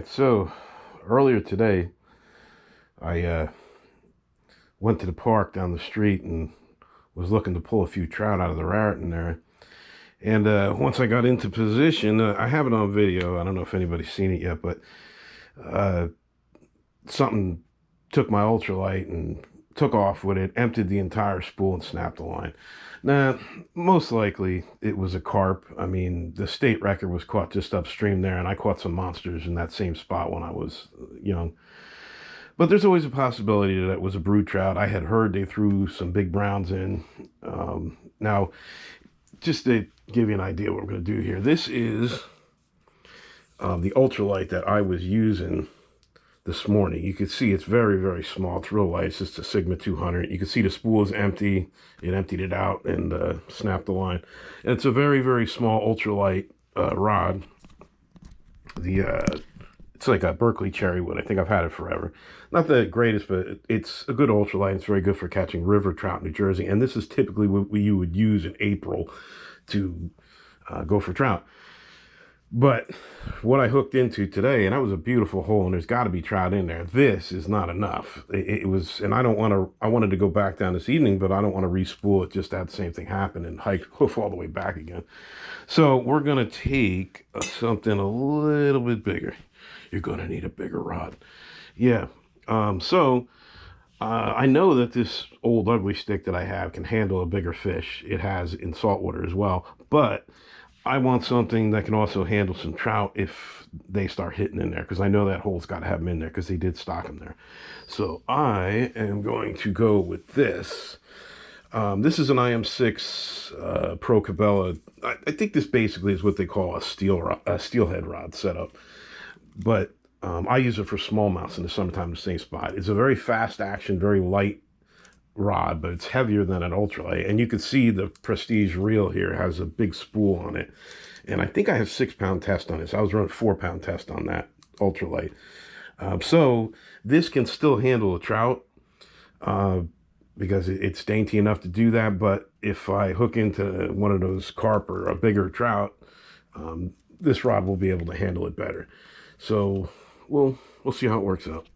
right, so earlier today, I went to the park down the street and was looking to pull a few trout out of the Raritan there. And once I got into position, I have it on video. I don't know if anybody's seen it yet, but uh, something took my ultralight and took off with it, emptied the entire spool, and snapped the line. Now, most likely it was a carp. I mean, the state record was caught just upstream there, and I caught some monsters in that same spot when I was young. But there's always a possibility that it was a brood trout. I had heard they threw some big browns in. Now, just to give you an idea what we're going to do here, this is the ultralight that I was using this morning. You can see it's very, very small. It's real light. It's just a Sigma 200. You can see the spool is empty. It emptied it out and snapped the line. And it's a very, very small ultralight rod. It's like a Berkeley cherry wood. I think I've had it forever. Not the greatest, but it's a good ultralight. It's very good for catching river trout in New Jersey. And this is typically what you would use in April to go for trout. But what I hooked into today, and that was a beautiful hole, and there's got to be trout in there. This is not enough. It was, and I wanted to go back down this evening, but I don't want to re-spool it, just to have the same thing happen and hoof all the way back again. So we're going to take something a little bit bigger. You're going to need a bigger rod. Yeah. I know that this old ugly stick that I have can handle a bigger fish. It has in saltwater as well, but I want something that can also handle some trout if they start hitting in there, because I know that hole's got to have them in there because they did stock them there. So I am going to go with this. This is an IM6 Pro Cabela. I think this basically is what they call a steelhead rod setup, but I use it for smallmouths in the summertime, the same spot. It's a very fast action, very light rod, but it's heavier than an ultralight. And you can see the Prestige reel here has a big spool on it. And I think I have 6-pound test on this. I was running 4-pound test on that ultralight. So this can still handle a trout because it's dainty enough to do that. But if I hook into one of those carp or a bigger trout, this rod will be able to handle it better. So we'll see how it works out.